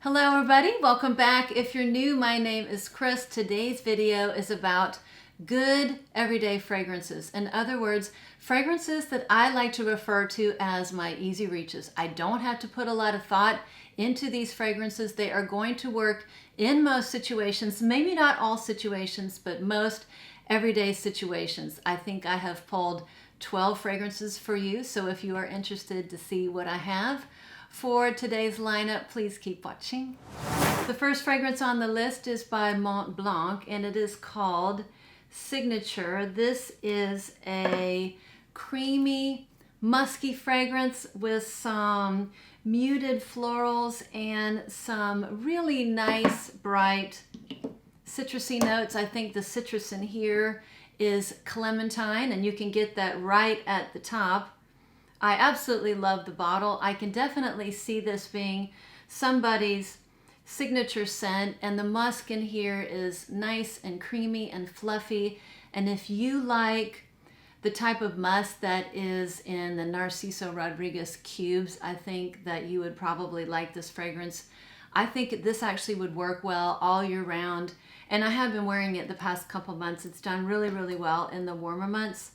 Hello everybody, welcome back. If you're new, my name is Chris. Today's video is about good everyday fragrances. In other words, fragrances that I like to refer to as my easy reaches. I don't have to put a lot of thought into these fragrances. They are going to work in most situations, maybe not all situations, but most everyday situations. I think I have pulled 12 fragrances for you, so if you are interested to see what I have for today's lineup, please keep watching. The first fragrance on the list is by Mont Blanc and it is called Signature. This is a creamy, musky fragrance with some muted florals and some really nice, bright citrusy notes. I think the citrus in here is clementine and you can get that right at the top. I absolutely love the bottle. I can definitely see this being somebody's signature scent, and the musk in here is nice and creamy and fluffy. And if you like the type of musk that is in the Narciso Rodriguez cubes, I think that you would probably like this fragrance. I think this actually would work well all year round, and I have been wearing it the past couple months. It's done really, really well in the warmer months.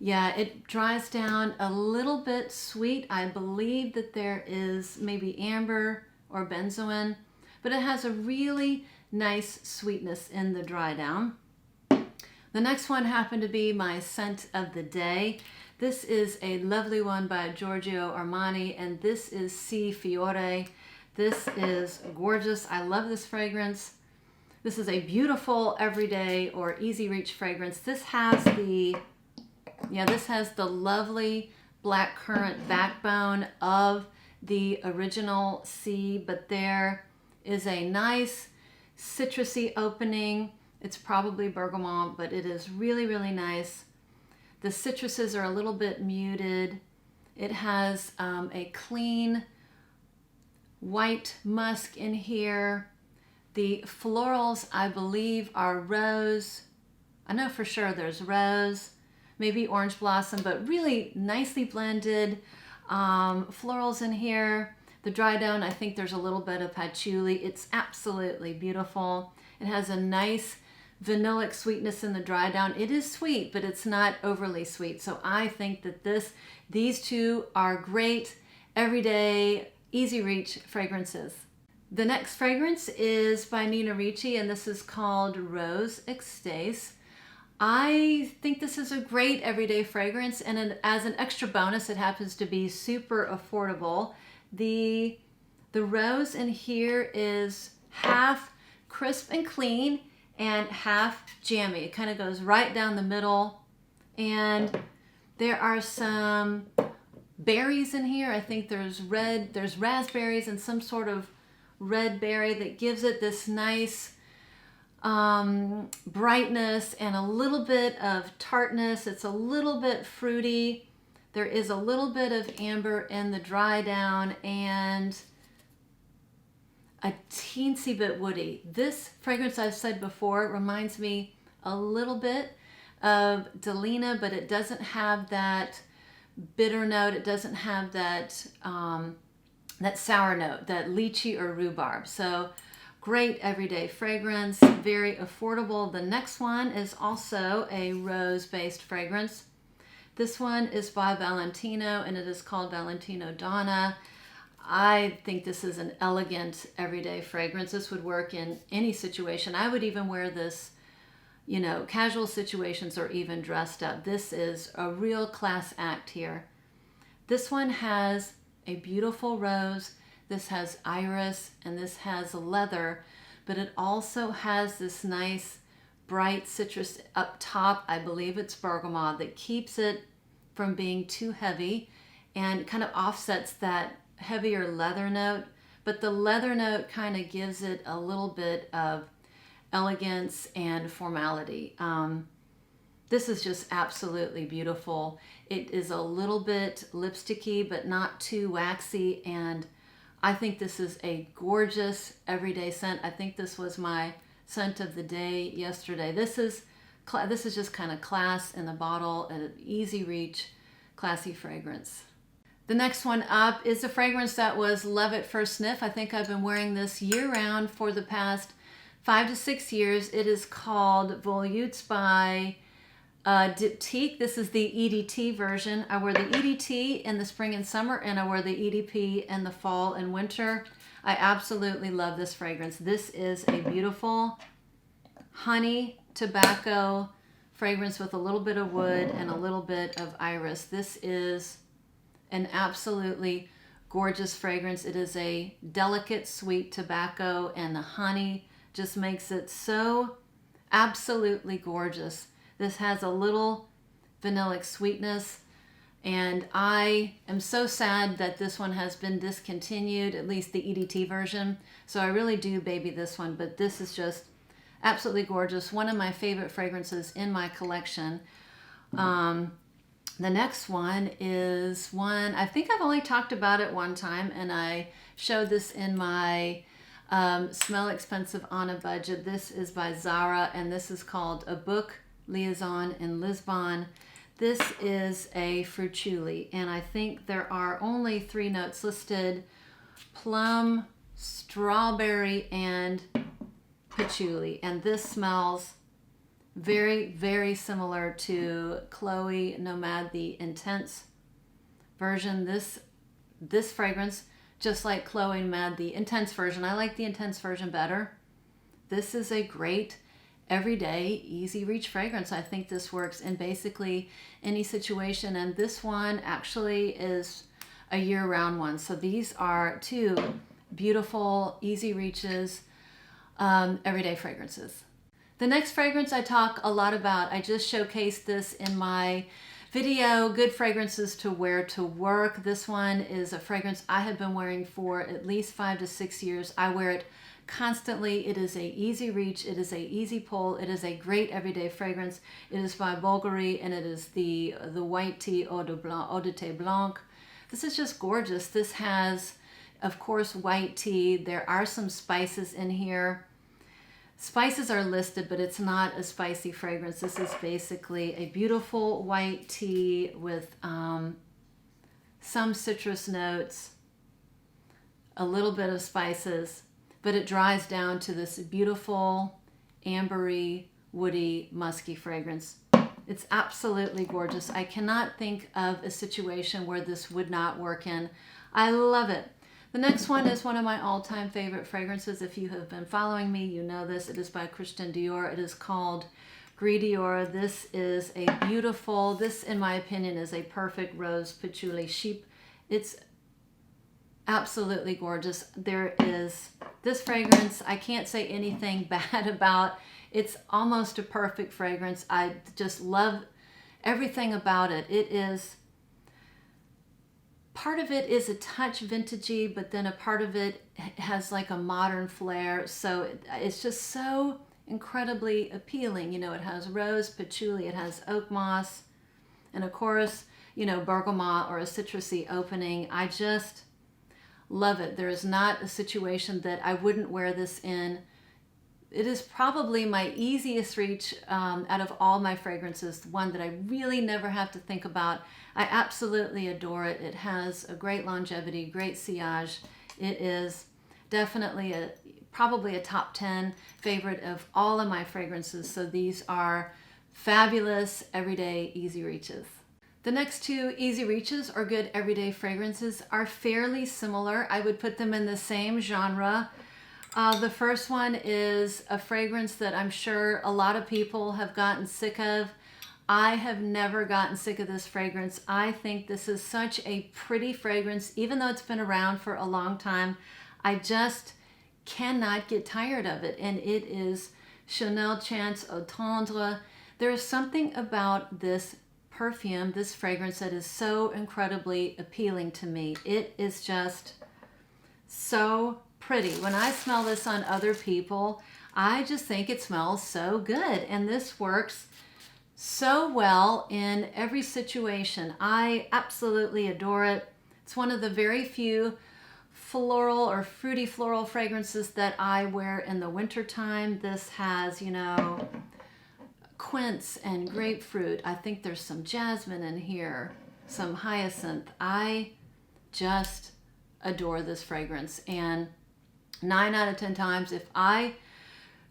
Yeah, it dries down a little bit sweet. I believe that there is maybe amber or benzoin, but it has a really nice sweetness in the dry down. The next one happened to be my scent of the day. This is a lovely one by Giorgio Armani, and this is Fiore. This is gorgeous. I love this fragrance. This is a beautiful everyday or easy reach fragrance. This has the lovely black currant backbone of the original C, but there is a nice citrusy opening. It's probably bergamot, but it is really, really nice. The citruses are a little bit muted. It has a clean white musk in here. The florals, I believe, are rose. I know for sure there's rose, maybe orange blossom, but really nicely blended florals in here. The dry down, I think there's a little bit of patchouli. It's absolutely beautiful. It has a nice vanillic sweetness in the dry down. It is sweet, but it's not overly sweet. So I think that these two are great everyday, easy reach fragrances. The next fragrance is by Ricci, and this is called Rose Extase. I think this is a great everyday fragrance, and as an extra bonus, it happens to be super affordable. The rose in here is half crisp and clean and half jammy. It kind of goes right down the middle, and there are some berries in here. I think there's raspberries and some sort of red berry that gives it this nice brightness and a little bit of tartness. It's a little bit fruity. There is a little bit of amber in the dry down and a teensy bit woody. This fragrance, I've said before, reminds me a little bit of Delina, but it doesn't have that bitter note. It doesn't have that that sour note, that lychee or rhubarb. So great everyday fragrance, very affordable. The next one is also a rose-based fragrance. This one is by Valentino and it is called Valentino Donna. I think this is an elegant everyday fragrance. This would work in any situation. I would even wear this, you know, casual situations or even dressed up. This is a real class act here. This one has a beautiful rose. This has iris and this has leather, but it also has this nice bright citrus up top. I believe it's bergamot that keeps it from being too heavy and kind of offsets that heavier leather note, but the leather note kind of gives it a little bit of elegance and formality. This is just absolutely beautiful. It is a little bit lipsticky, but not too waxy, and I think this is a gorgeous everyday scent. I think this was my scent of the day yesterday. This is just kind of class in the bottle, an easy reach, classy fragrance. The next one up is a fragrance that was love at first sniff. I think I've been wearing this year round for the past 5 to 6 years. It is called Volutes by Diptyque. This is the EDT version. I wear the EDT in the spring and summer, and I wear the EDP in the fall and winter. I absolutely love this fragrance. This is a beautiful honey tobacco fragrance with a little bit of wood and a little bit of iris. This is an absolutely gorgeous fragrance. It is a delicate sweet tobacco, and the honey just makes it so absolutely gorgeous. This has a little vanillic sweetness, and I am so sad that this one has been discontinued, at least the EDT version. So I really do baby this one, but this is just absolutely gorgeous. One of my favorite fragrances in my collection. The next one is one, I think I've only talked about it one time, and I showed this in my Smell Expensive on a Budget. This is by Zara, and this is called A Book Liaison in Lisbon. This is a fruituli, and I think there are only 3 notes listed: plum, strawberry, and patchouli. And this smells very, very similar to Chloe Nomad, the intense version. This fragrance, just like Chloe Nomad, the intense version. I like the intense version better. This is a great everyday easy reach fragrance. I think this works in basically any situation, and this one actually is a year-round one. So these are 2 beautiful easy reaches everyday fragrances. The next fragrance I talk a lot about, I just showcased this in my video, Good Fragrances to Wear to Work. This one is a fragrance I have been wearing for at least 5 to 6 years. I wear it constantly. It is a easy reach. It is a easy pull. It is a great everyday fragrance. It is by Bvlgari, and it is the white tea Eau de Thé Blanc. This is just gorgeous. This has, of course, white tea. There are some spices in here. Spices are listed, but it's not a spicy fragrance. This is basically a beautiful white tea with some citrus notes, a little bit of spices, but it dries down to this beautiful ambery, woody, musky fragrance. It's absolutely gorgeous. I cannot think of a situation where this would not work in. I love it. The next one is one of my all-time favorite fragrances. If you have been following me, you know this. It is by Christian Dior. It is called Gris Dior. This is a beautiful, this in my opinion is a perfect rose patchouli chic. It's absolutely gorgeous. There is this fragrance, I can't say anything bad about. It's almost a perfect fragrance. I just love everything about it. It is, part of it is a touch vintagey, but then a part of it has like a modern flair. So it's just so incredibly appealing. You know, it has rose, patchouli, it has oak moss, and of course, you know, bergamot or a citrusy opening. I just love it. There is not a situation that I wouldn't wear this in. It is probably my easiest reach out of all my fragrances, the one that I really never have to think about. I absolutely adore it. It has a great longevity, great sillage. It is definitely probably a top 10 favorite of all of my fragrances. So these are fabulous everyday easy reaches. The next 2 easy reaches or good everyday fragrances are fairly similar. I would put them in the same genre. The first one is a fragrance that I'm sure a lot of people have gotten sick of. I have never gotten sick of this fragrance. I think this is such a pretty fragrance, even though it's been around for a long time. I just cannot get tired of it, and it is Chanel Chance Eau Tendre. There is something about this perfume, this fragrance, that is so incredibly appealing to me. It is just so pretty. When I smell this on other people, I just think it smells so good, and this works so well in every situation. I absolutely adore it. It's one of the very few floral or fruity floral fragrances that I wear in the wintertime. This has, you know, quince and grapefruit. I think there's some jasmine in here, some hyacinth. I just adore this fragrance. And 9 out of 10 times, if I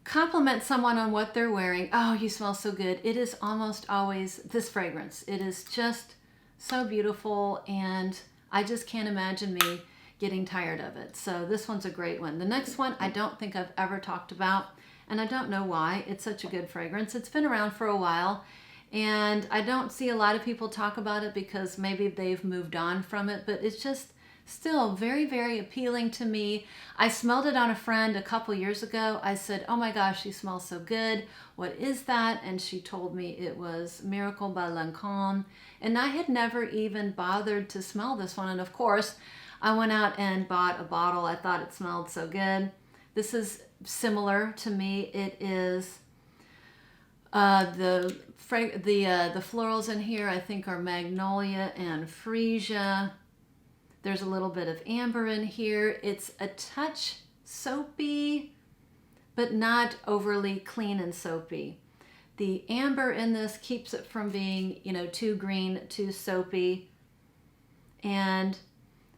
compliment someone on what they're wearing, oh, you smell so good, it is almost always this fragrance. It is just so beautiful, and I just can't imagine me getting tired of it. So this one's a great one. The next one I don't think I've ever talked about, and I don't know why. It's such a good fragrance. It's been around for a while, and I don't see a lot of people talk about it because maybe they've moved on from it, but it's just still very, very appealing to me. I smelled it on a friend a couple years ago. I said, oh my gosh, you smell so good. What is that? And she told me it was Miracle by Lancome. And I had never even bothered to smell this one. And of course, I went out and bought a bottle. I thought it smelled so good. This is similar to me. It is the florals in here I think are magnolia and freesia. There's a little bit of amber in here. It's a touch soapy, but not overly clean and soapy. The amber in this keeps it from being, too green, too soapy. And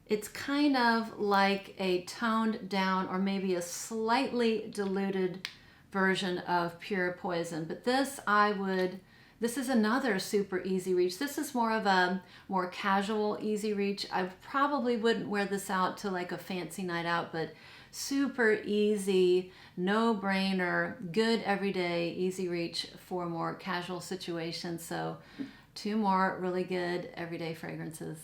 it's kind of like a toned down or maybe a slightly diluted version of Pure Poison. But this is another super easy reach. This is more of a more casual easy reach. I probably wouldn't wear this out to like a fancy night out, but super easy, no brainer, good everyday easy reach for more casual situations. So 2 more really good everyday fragrances.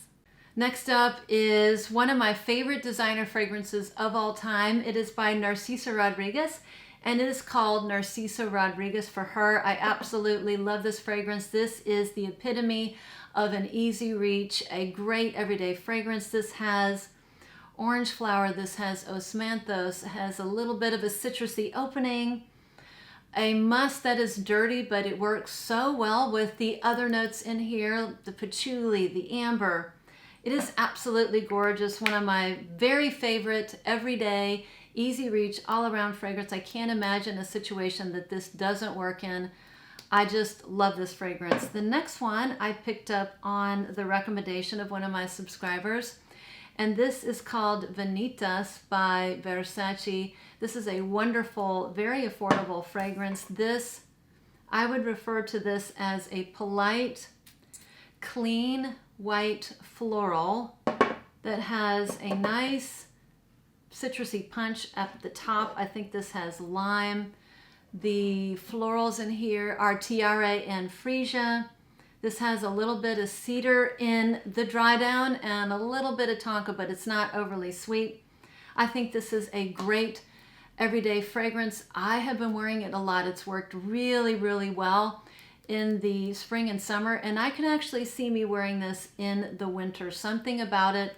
Next up is one of my favorite designer fragrances of all time. It is by Narciso Rodriguez, and it is called Narciso Rodriguez for her. I absolutely love this fragrance. This is the epitome of an easy reach, a great everyday fragrance. This has orange flower, this has osmanthus, has a little bit of a citrusy opening, a musk that is dirty, but it works so well with the other notes in here, the patchouli, the amber. It is absolutely gorgeous. One of my very favorite everyday easy reach all around fragrance. I can't imagine a situation that this doesn't work in. I just love this fragrance. The next one I picked up on the recommendation of one of my subscribers, and this is called Vanitas by Versace. This is a wonderful, very affordable fragrance. I would refer to this as a polite, clean, white floral that has a nice citrusy punch at the top. I think this has lime. The florals in here are tiare and freesia. This has a little bit of cedar in the dry down and a little bit of tonka, but it's not overly sweet. I think this is a great everyday fragrance. I have been wearing it a lot. It's worked really, really well in the spring and summer, and I can actually see me wearing this in the winter. Something about it,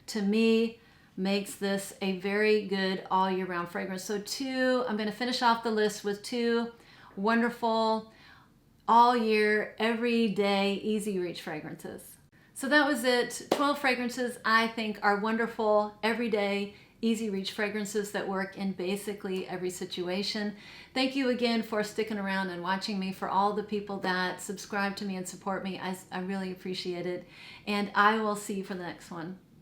to me, makes this a very good all year round fragrance. So I'm going to finish off the list with 2 wonderful all year, everyday, easy reach fragrances. So that was it. 12 fragrances I think are wonderful, everyday, easy reach fragrances that work in basically every situation. Thank you again for sticking around and watching me. For all the people that subscribe to me and support me, I really appreciate it. And I will see you for the next one.